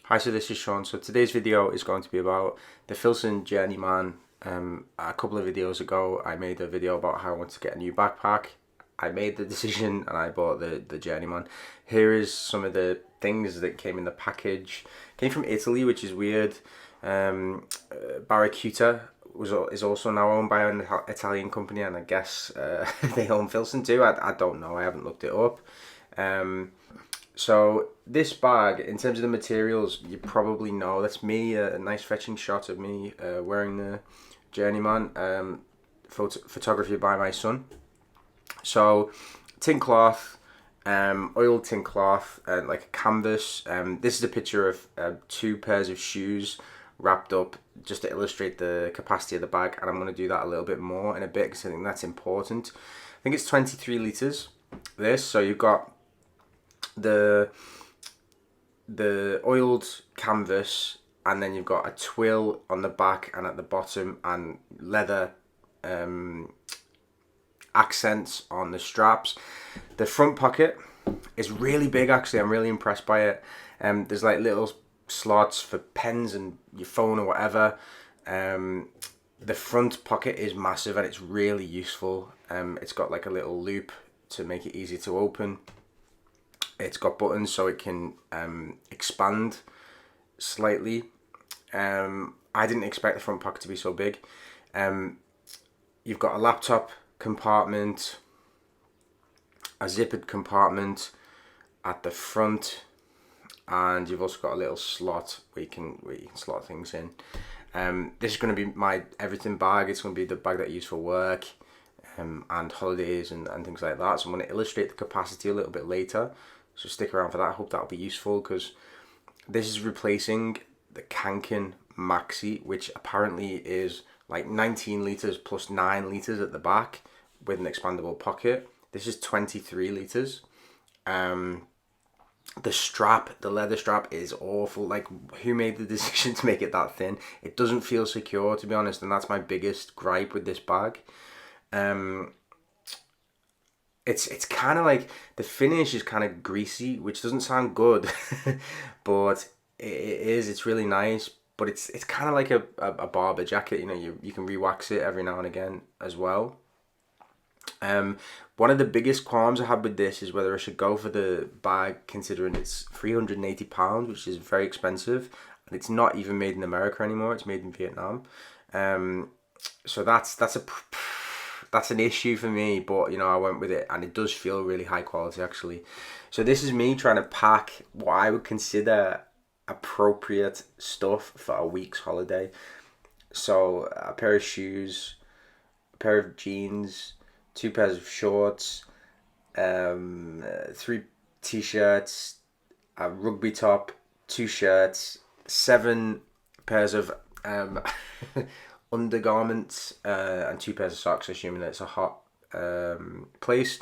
Hi, so this is Sean. So today's video is going to be about the Filson Journeyman. A couple of videos ago, I made a video about how I want to get a new backpack. I made the decision and I bought the Journeyman. Here is some of the things that came in the package. Came from Italy, which is weird. Barracuda is also now owned by an Italian company, and I guess they own Filson too. I don't know. I haven't looked it up. So this bag, in terms of the materials, you probably know that's me. A nice fetching shot of me wearing the Journeyman. Photography by my son. So tin cloth, oiled tin cloth, like a canvas. This is a picture of two pairs of shoes wrapped up just to illustrate the capacity of the bag, and I'm going to do that a little bit more in a bit because I think that's important. I think it's 23 litres. So you've got the oiled canvas, and then you've got a twill on the back and at the bottom, and leather accents on the straps. The front pocket is really big, actually. I'm really impressed by it. There's like little slots for pens and your phone or whatever. The front pocket is massive and it's really useful. It's got like a little loop to make it easy to open. It's got buttons so it can expand slightly. I didn't expect the front pocket to be so big. You've got a laptop compartment, a zippered compartment at the front, and you've also got a little slot where you can slot things in. This is going to be my everything bag. It's going to be the bag that I use for work and holidays and things like that. So I'm going to illustrate the capacity a little bit later. So stick around for that. I hope that'll be useful, because this is replacing the Kanken Maxi, which apparently is like 19 litres plus 9 litres at the back with an expandable pocket. This is 23 litres. The strap, the leather strap, is awful. Like, who made the decision to make it that thin? It doesn't feel secure, to be honest, and that's my biggest gripe with this bag. It's kind of like, the finish is kind of greasy, which doesn't sound good, but it is. It's really nice, but it's kind of like a barber jacket. You know, you can re-wax it every now and again as well. One of the biggest qualms I had with this is whether I should go for the bag, considering it's £380, which is very expensive, and it's not even made in America anymore. It's made in Vietnam. So that's an issue for me, but you know, I went with it, and it does feel really high quality, actually. So this is me trying to pack what I would consider appropriate stuff for a week's holiday. So a pair of shoes, a pair of jeans, two pairs of shorts, 3 t-shirts, a rugby top, 2 shirts, 7 pairs of undergarments, and 2 pairs of socks, assuming that it's a hot place,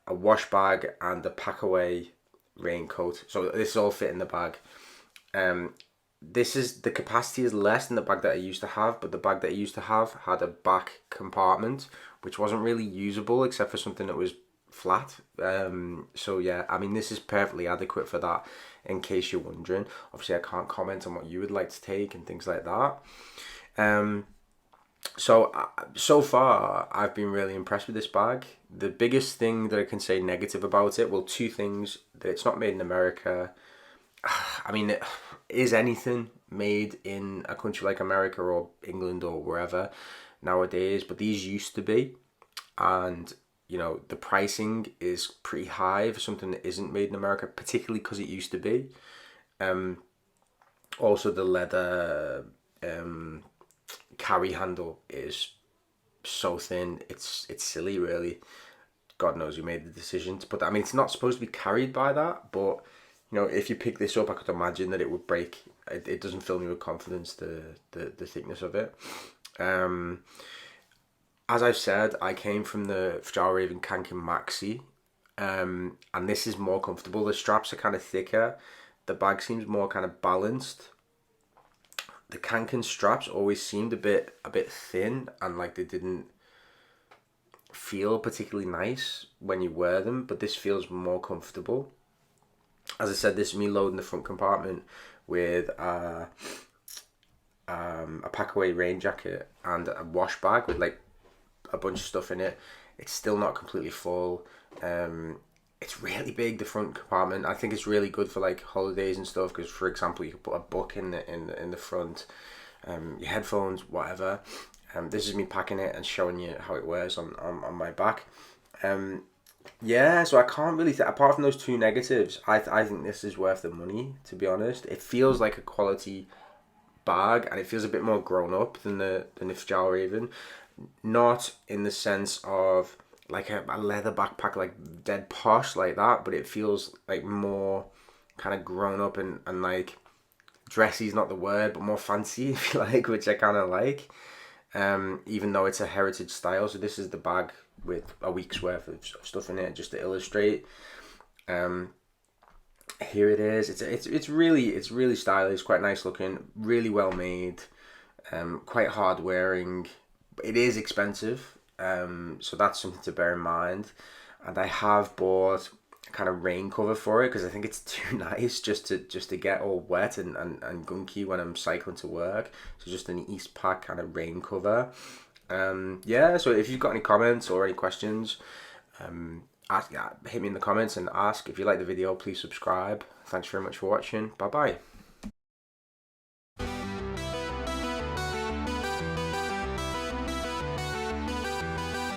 a wash bag, and a pack away raincoat. So this all fit in the bag. The capacity is less than the bag that I used to have, but the bag that I used to have had a back compartment which wasn't really usable except for something that was flat. So yeah, I mean, this is perfectly adequate for that, in case you're wondering. Obviously I can't comment on what you would like to take and things like that. So far I've been really impressed with this bag. The biggest thing that I can say negative about it, well, 2 things: that it's not made in America. I mean, is anything made in a country like America or England or wherever nowadays? But these used to be, and you know, the pricing is pretty high for something that isn't made in America, particularly because it used to be. Also, the leather carry handle is so thin. It's silly, really. God knows who made the decision to put that. I mean, it's not supposed to be carried by that, but you know, if you pick this up, I could imagine that it would break. It doesn't fill me with confidence, the thickness of it. As I've said, I came from the Fjallraven Kanken Maxi, and this is more comfortable. The straps are kind of thicker. The bag seems more kind of balanced. The Kanken straps always seemed a bit thin, and like they didn't feel particularly nice when you wear them, but this feels more comfortable. As I said, this is me loading the front compartment with a packaway rain jacket and a wash bag with like a bunch of stuff in it. It's still not completely full. It's really big, the front compartment. I think it's really good for like holidays and stuff, because for example you could put a book in the front, your headphones, whatever. This is me packing it and showing you how it wears on my back. Yeah, so I can't really apart from those two negatives, I think this is worth the money, to be honest. It feels like a quality bag, and it feels a bit more grown up than the Fjall Raven. Not in the sense of like a leather backpack, like dead posh like that, but it feels like more kind of grown up and like dressy is not the word, but more fancy, if you like, which I kind of like. Even though it's a heritage style, so this is the bag with a week's worth of stuff in it, just to illustrate. Here it is. It's really stylish, quite nice looking, really well made, quite hard wearing. It is expensive, so that's something to bear in mind. And I have bought a kind of rain cover for it, because I think it's too nice just to get all wet and gunky when I'm cycling to work. So just an East Pack kind of rain cover. Yeah, so if you've got any comments or any questions, hit me in the comments and ask. If you like the video, please subscribe. Thanks very much for watching. Bye bye.